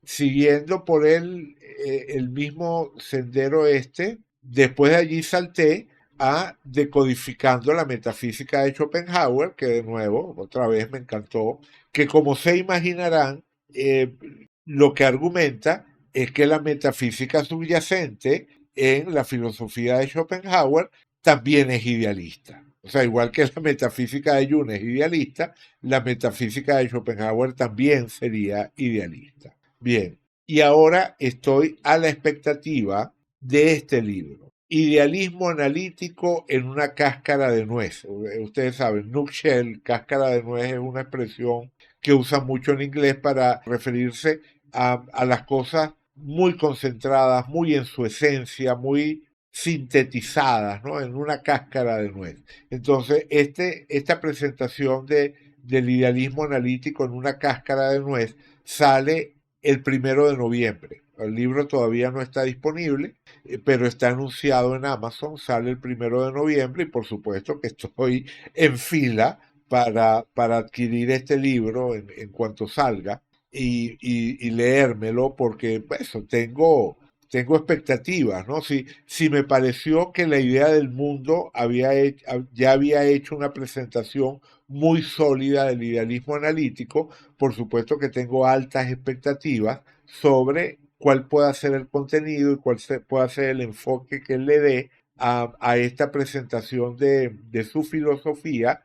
siguiendo por el mismo sendero después de allí salté a Decodificando la Metafísica de Schopenhauer, que de nuevo, otra vez me encantó, que como se imaginarán, eh, lo que argumenta es que la metafísica subyacente en la filosofía de Schopenhauer también es idealista. O sea, igual que la metafísica de Jung es idealista, la metafísica de Schopenhauer también sería idealista. Bien, y ahora estoy a la expectativa de este libro. Idealismo analítico en una cáscara de nuez. Ustedes saben, nutshell, cáscara de nuez es una expresión que usan mucho en inglés para referirse a las cosas muy concentradas, muy en su esencia, muy sintetizadas, ¿no? En una cáscara de nuez. Entonces, esta presentación del idealismo analítico en una cáscara de nuez sale el 1 de noviembre. El libro todavía no está disponible, pero está anunciado en Amazon, sale el 1 de noviembre y por supuesto que estoy en fila para adquirir este libro en cuanto salga y leérmelo porque eso, tengo expectativas, ¿no? Si me pareció que la idea del mundo ya había hecho una presentación muy sólida del idealismo analítico, por supuesto que tengo altas expectativas sobre cuál pueda ser el contenido y pueda ser el enfoque que él le dé a esta presentación de su filosofía,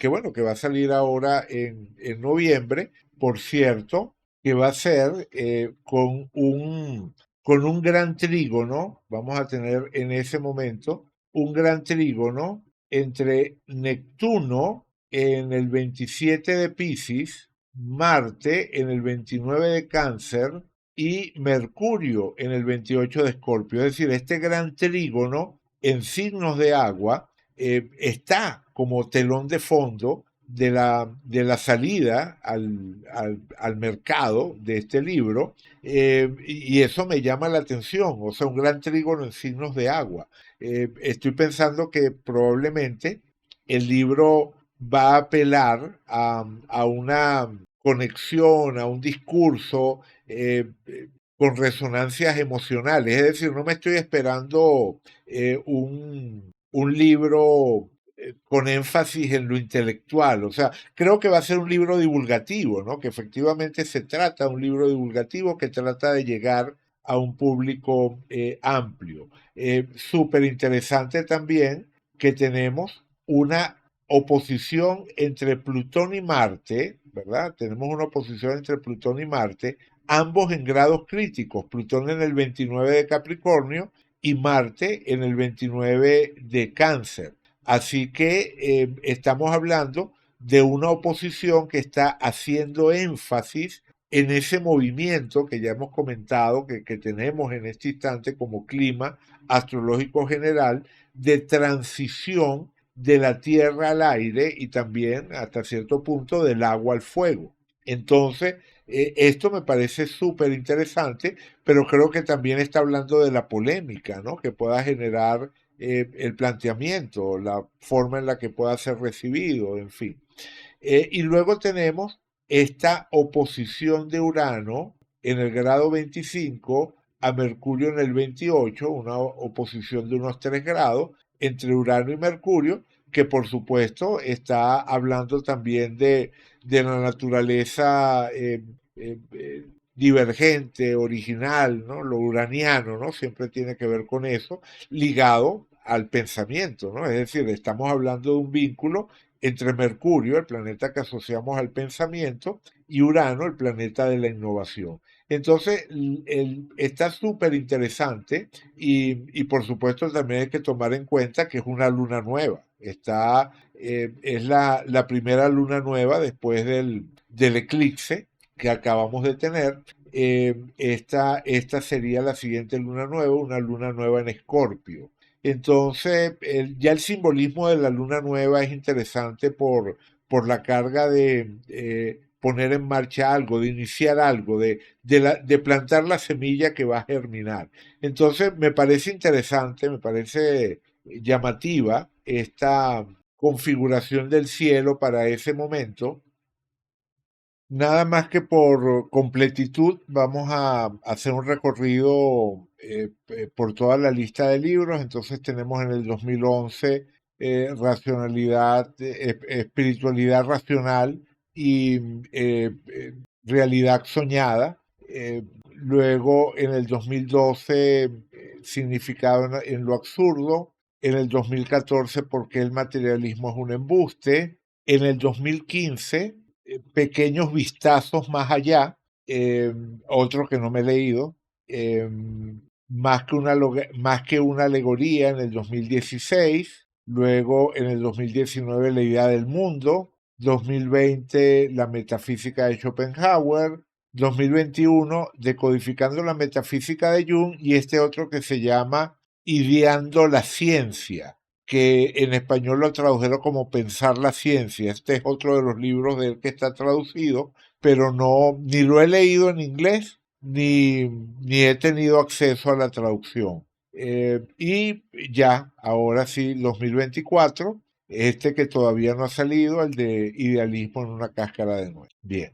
bueno, que va a salir ahora en noviembre, por cierto, que va a ser con un gran trígono, vamos a tener en ese momento un gran trígono entre Neptuno en el 27 de Piscis, Marte en el 29 de Cáncer y Mercurio en el 28 de Escorpio. Es decir, este gran trígono en signos de agua está como telón de fondo de la salida al mercado de este libro, y eso me llama la atención, o sea, un gran trígono en signos de agua. Estoy pensando que probablemente el libro va a apelar a una conexión, a un discurso con resonancias emocionales, es decir, no me estoy esperando un libro con énfasis en lo intelectual. O sea, creo que va a ser un libro divulgativo, ¿no? Que efectivamente se trata de un libro divulgativo que trata de llegar a un público amplio. Súper interesante también que tenemos una oposición entre Plutón y Marte, ¿verdad? Tenemos una oposición entre Plutón y Marte, ambos en grados críticos. Plutón en el 29 de Capricornio y Marte en el 29 de Cáncer. Así que estamos hablando de una oposición que está haciendo énfasis en ese movimiento que ya hemos comentado, que tenemos en este instante como clima astrológico general, de transición de la tierra al aire y también hasta cierto punto del agua al fuego. Entonces, esto me parece súper interesante, pero creo que también está hablando de la polémica, ¿no? Que pueda generar el planteamiento, la forma en la que pueda ser recibido, en fin. Y luego tenemos esta oposición de Urano en el grado 25 a Mercurio en el 28, una oposición de unos 3 grados entre Urano y Mercurio, que por supuesto está hablando también de la naturaleza divergente, original, ¿no? Lo uraniano, ¿no? Siempre tiene que ver con eso, ligado al pensamiento, ¿no? Es decir, estamos hablando de un vínculo entre Mercurio, el planeta que asociamos al pensamiento, y Urano, el planeta de la innovación. Entonces, está súper interesante y por supuesto también hay que tomar en cuenta que es una luna nueva. Es la primera luna nueva después del eclipse que acabamos de tener. Esta sería la siguiente luna nueva, una luna nueva en Escorpio. Entonces, ya el simbolismo de la luna nueva es interesante por la carga de poner en marcha algo, de iniciar algo, de plantar la semilla que va a germinar. Entonces, me parece interesante, me parece llamativa esta configuración del cielo para ese momento. Nada más que por completitud, vamos a hacer un recorrido por toda la lista de libros. Entonces tenemos en el 2011 racionalidad, espiritualidad racional y realidad soñada. Luego en el 2012 significado en lo absurdo. En el 2014 por qué el materialismo es un embuste. En el 2015 pequeños vistazos más allá, otro que no me he leído, eh, más que una alegoría en el 2016, luego en el 2019 la idea del mundo, 2020 la metafísica de Schopenhauer, 2021 decodificando la metafísica de Jung y este otro que se llama Ideando la ciencia, que en español lo tradujeron como Pensar la ciencia. Este es otro de los libros de él que está traducido, pero no, ni lo he leído en inglés, ni he tenido acceso a la traducción. Y ya, ahora sí, 2024, este que todavía no ha salido, el de Idealismo en una cáscara de nuez. Bien.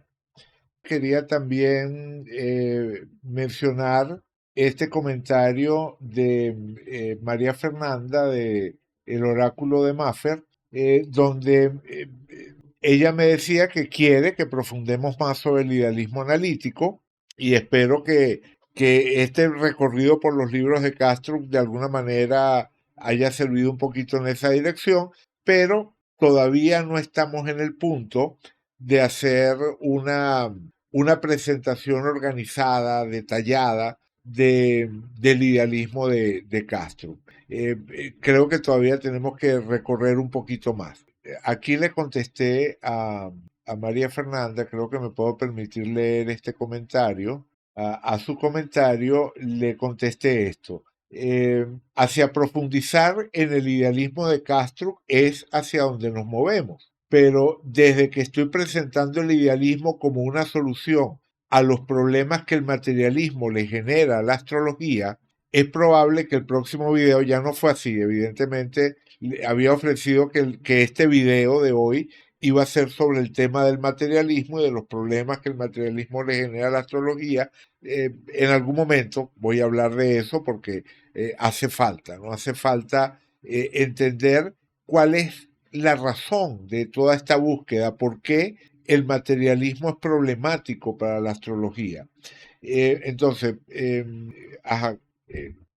Quería también mencionar este comentario de María Fernanda de El Oráculo de Maffer, donde ella me decía que quiere que profundemos más sobre el idealismo analítico y espero que este recorrido por los libros de Castro de alguna manera haya servido un poquito en esa dirección, pero todavía no estamos en el punto de hacer una presentación organizada, detallada del idealismo de Castro. Creo que todavía tenemos que recorrer un poquito más. Aquí le contesté a María Fernanda, creo que me puedo permitir leer este comentario. A su comentario le contesté esto. Hacia profundizar en el idealismo de Castro es hacia donde nos movemos, pero desde que estoy presentando el idealismo como una solución a los problemas que el materialismo le genera a la astrología, es probable que el próximo video ya no fue así. Evidentemente, había ofrecido que este video de hoy iba a ser sobre el tema del materialismo y de los problemas que el materialismo le genera a la astrología. En algún momento voy a hablar de eso porque hace falta, ¿no? Hace falta entender cuál es la razón de toda esta búsqueda, por qué el materialismo es problemático para la astrología. Entonces, ajá,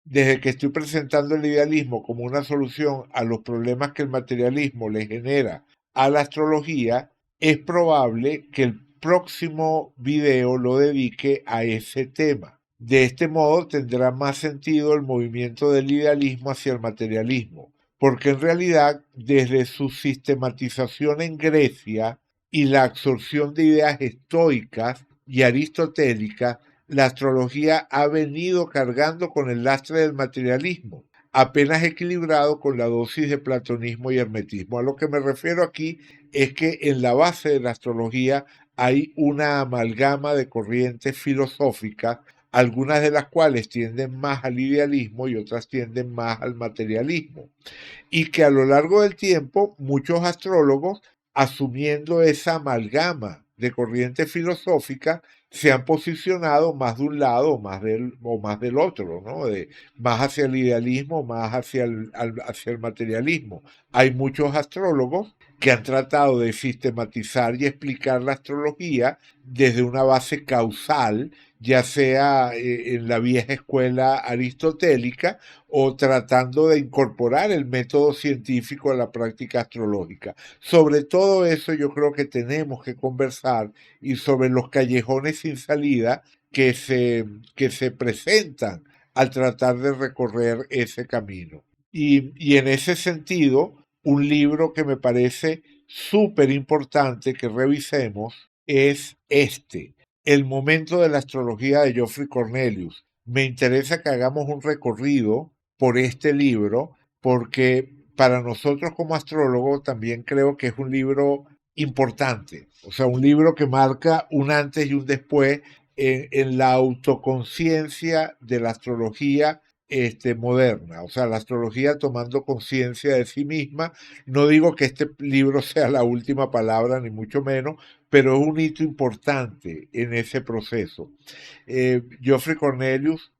desde que estoy presentando el idealismo como una solución a los problemas que el materialismo le genera a la astrología, es probable que el próximo video lo dedique a ese tema. De este modo tendrá más sentido el movimiento del idealismo hacia el materialismo, porque en realidad desde su sistematización en Grecia y la absorción de ideas estoicas y aristotélicas, la astrología ha venido cargando con el lastre del materialismo, apenas equilibrado con la dosis de platonismo y hermetismo. A lo que me refiero aquí es que en la base de la astrología hay una amalgama de corrientes filosóficas, algunas de las cuales tienden más al idealismo y otras tienden más al materialismo, y que a lo largo del tiempo muchos astrólogos, asumiendo esa amalgama de corrientes filosóficas, se han posicionado más de un lado o más del otro, ¿no? Más hacia el idealismo, más hacia el materialismo. Hay muchos astrólogos que han tratado de sistematizar y explicar la astrología desde una base causal, ya sea en la vieja escuela aristotélica o tratando de incorporar el método científico a la práctica astrológica. Sobre todo eso yo creo que tenemos que conversar y sobre los callejones sin salida que se presentan al tratar de recorrer ese camino. Y en ese sentido, un libro que me parece súper importante que revisemos es este, El momento de la astrología de Geoffrey Cornelius. Me interesa que hagamos un recorrido por este libro porque para nosotros como astrólogos también creo que es un libro importante, o sea, un libro que marca un antes y un después en la autoconciencia de la astrología moderna, o sea, la astrología tomando conciencia de sí misma. No digo que este libro sea la última palabra, ni mucho menos, pero es un hito importante en ese proceso. Geoffrey Cornelius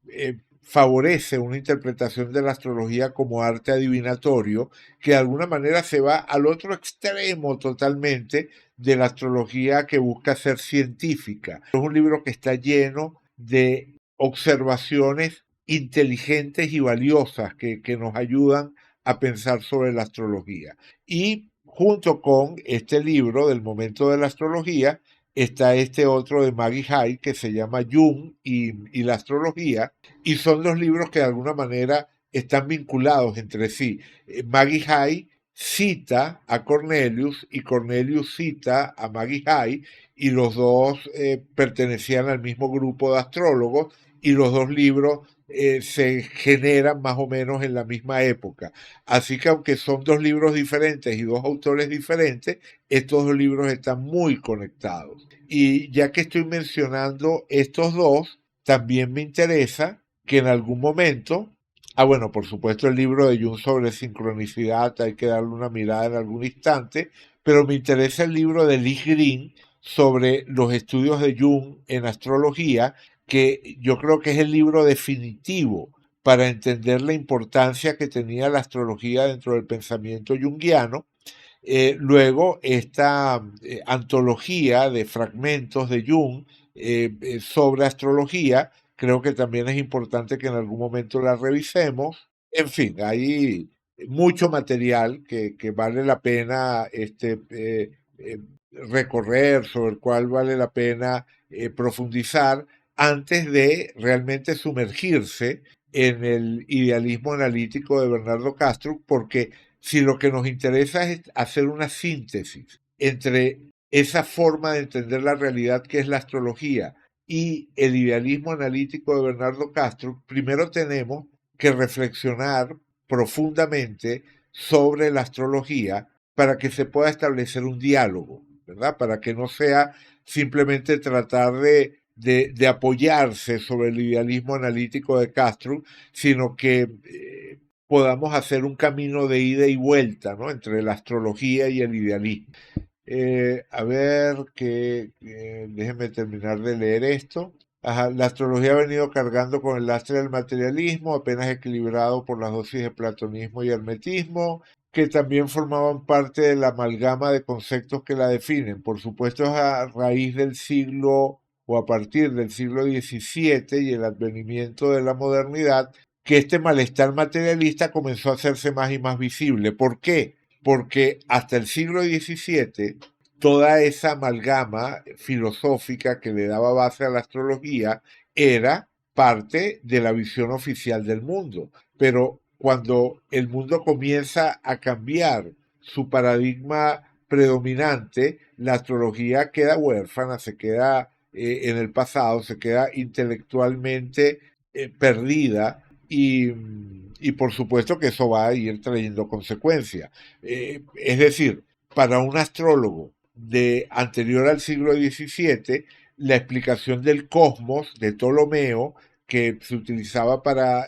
favorece una interpretación de la astrología como arte adivinatorio que de alguna manera se va al otro extremo totalmente de la astrología que busca ser científica. Es un libro que está lleno de observaciones inteligentes y valiosas que nos ayudan a pensar sobre la astrología. Y junto con este libro del momento de la astrología, está este otro de Maggie Hyde que se llama Jung y la astrología, y son dos libros que de alguna manera están vinculados entre sí. Maggie Hyde cita a Cornelius y Cornelius cita a Maggie Hyde, y los dos pertenecían al mismo grupo de astrólogos, y los dos libros se generan más o menos en la misma época. Así que aunque son dos libros diferentes y dos autores diferentes, estos dos libros están muy conectados. Y ya que estoy mencionando estos dos, también me interesa que en algún momento, bueno, por supuesto el libro de Jung sobre sincronicidad, hay que darle una mirada en algún instante, pero me interesa el libro de Lee Green sobre los estudios de Jung en astrología, que yo creo que es el libro definitivo para entender la importancia que tenía la astrología dentro del pensamiento junguiano. Luego, esta antología de fragmentos de Jung sobre astrología, creo que también es importante que en algún momento la revisemos. En fin, hay mucho material que vale la pena recorrer, sobre el cual vale la pena profundizar antes de realmente sumergirse en el idealismo analítico de Bernardo Castro, porque si lo que nos interesa es hacer una síntesis entre esa forma de entender la realidad que es la astrología y el idealismo analítico de Bernardo Castro, primero tenemos que reflexionar profundamente sobre la astrología para que se pueda establecer un diálogo, ¿verdad? Para que no sea simplemente tratar de apoyarse sobre el idealismo analítico de Castro, sino que podamos hacer un camino de ida y vuelta, ¿no? Entre la astrología y el idealismo. A ver, déjenme terminar de leer esto. Ajá, la astrología ha venido cargando con el lastre del materialismo, apenas equilibrado por las dosis de platonismo y hermetismo, que también formaban parte de la amalgama de conceptos que la definen. Por supuesto, es a raíz del siglo o a partir del siglo XVII y el advenimiento de la modernidad que este malestar materialista comenzó a hacerse más y más visible. ¿Por qué? Porque hasta el siglo XVII toda esa amalgama filosófica que le daba base a la astrología era parte de la visión oficial del mundo. Pero cuando el mundo comienza a cambiar su paradigma predominante, la astrología queda huérfana, se queda en el pasado, se queda intelectualmente perdida y por supuesto que eso va a ir trayendo consecuencias. Es decir, para un astrólogo de anterior al siglo XVII, la explicación del cosmos de Ptolomeo, que se utilizaba para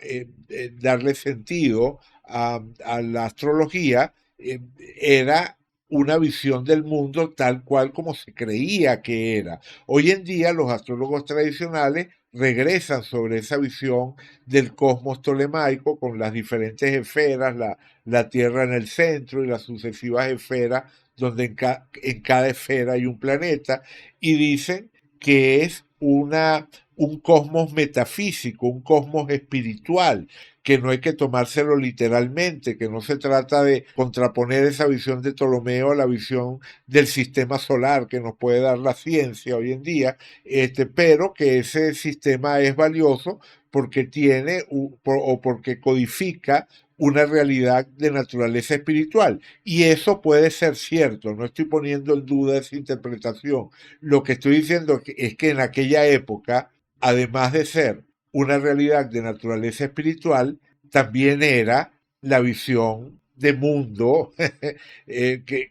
darle sentido a la astrología, era una visión del mundo tal cual como se creía que era. Hoy en día los astrólogos tradicionales regresan sobre esa visión del cosmos tolemaico con las diferentes esferas, la Tierra en el centro y las sucesivas esferas donde en cada esfera hay un planeta, y dicen que es un cosmos metafísico, un cosmos espiritual, que no hay que tomárselo literalmente, que no se trata de contraponer esa visión de Ptolomeo a la visión del sistema solar que nos puede dar la ciencia hoy en día, pero que ese sistema es valioso porque tiene o porque codifica una realidad de naturaleza espiritual. Y eso puede ser cierto, no estoy poniendo en duda esa interpretación. Lo que estoy diciendo es que en aquella época, además de ser una realidad de naturaleza espiritual, también era la visión de mundo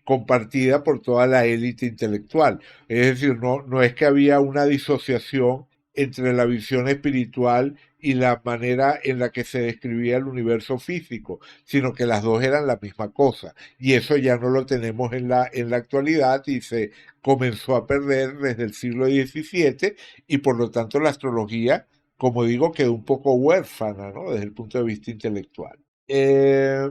compartida por toda la élite intelectual. Es decir, no es que había una disociación entre la visión espiritual y la manera en la que se describía el universo físico, sino que las dos eran la misma cosa. Y eso ya no lo tenemos en la actualidad y se comenzó a perder desde el siglo XVII y por lo tanto la astrología, como digo, quedó un poco huérfana, ¿no? Desde el punto de vista intelectual.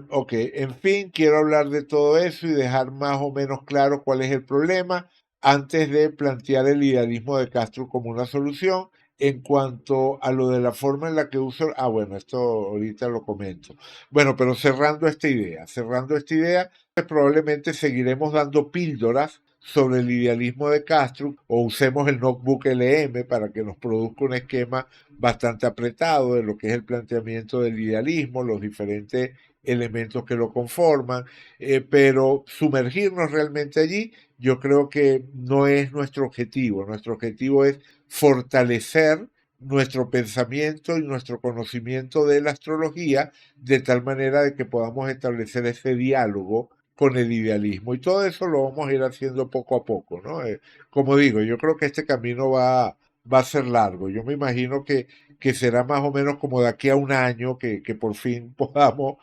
Ok, en fin, quiero hablar de todo eso y dejar más o menos claro cuál es el problema antes de plantear el idealismo de Castro como una solución. En cuanto a lo de la forma en la que uso, bueno, esto ahorita lo comento. Bueno, pero cerrando esta idea, pues probablemente seguiremos dando píldoras sobre el idealismo de Castro o usemos el notebook LM para que nos produzca un esquema bastante apretado de lo que es el planteamiento del idealismo, los diferentes elementos que lo conforman, pero sumergirnos realmente allí, yo creo que no es nuestro objetivo. Nuestro objetivo es fortalecer nuestro pensamiento y nuestro conocimiento de la astrología de tal manera de que podamos establecer ese diálogo con el idealismo. Y todo eso lo vamos a ir haciendo poco a poco, ¿no? Como digo, yo creo que este camino va a ser largo. Yo me imagino que será más o menos como de aquí a un año que por fin podamos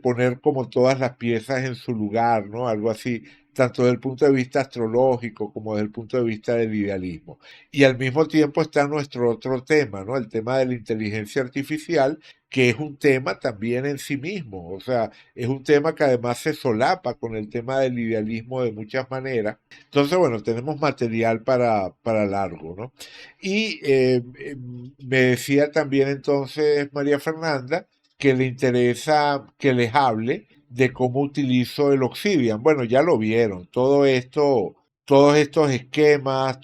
poner como todas las piezas en su lugar, ¿no? Algo así, tanto desde el punto de vista astrológico como desde el punto de vista del idealismo. Y al mismo tiempo está nuestro otro tema, ¿no? El tema de la inteligencia artificial, que es un tema también en sí mismo, o sea, es un tema que además se solapa con el tema del idealismo de muchas maneras. Entonces, bueno, tenemos material para largo, ¿no? Y me decía también entonces María Fernanda que le interesa que les hable de cómo utilizo el Obsidian. Bueno, ya lo vieron, todo esto, todos estos esquemas,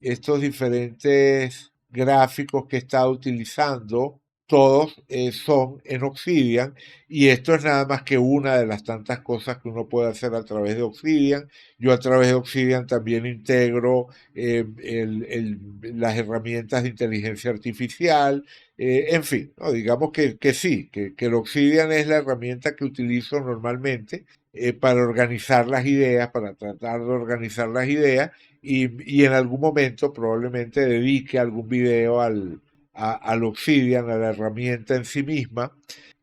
estos diferentes gráficos que he estado utilizando, todos son en Obsidian y esto es nada más que una de las tantas cosas que uno puede hacer a través de Obsidian. Yo a través de Obsidian también integro las herramientas de inteligencia artificial, en fin, ¿no? Digamos que sí, que el Obsidian es la herramienta que utilizo normalmente para organizar las ideas, para tratar de organizar las ideas y en algún momento probablemente dedique algún video al Obsidian, a la herramienta en sí misma,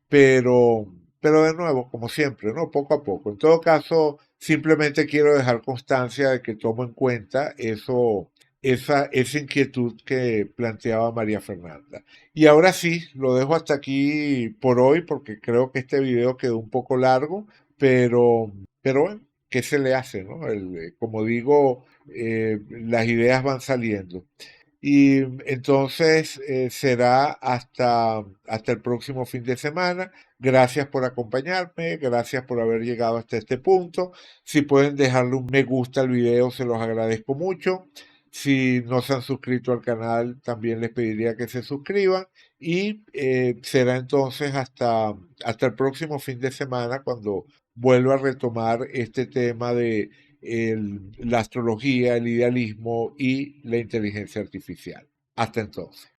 pero, pero de nuevo, como siempre, ¿no? Poco a poco. En todo caso, simplemente quiero dejar constancia de que tomo en cuenta esa inquietud que planteaba María Fernanda. Y ahora sí, lo dejo hasta aquí por hoy porque creo que este video quedó un poco largo, pero bueno, ¿qué se le hace, no? Como digo, las ideas van saliendo. Y entonces será hasta el próximo fin de semana. Gracias por acompañarme, gracias por haber llegado hasta este punto. Si pueden dejarle un me gusta al video, se los agradezco mucho. Si no se han suscrito al canal, también les pediría que se suscriban. Y será entonces hasta el próximo fin de semana cuando vuelva a retomar este tema de la astrología, el idealismo y la inteligencia artificial. Hasta entonces.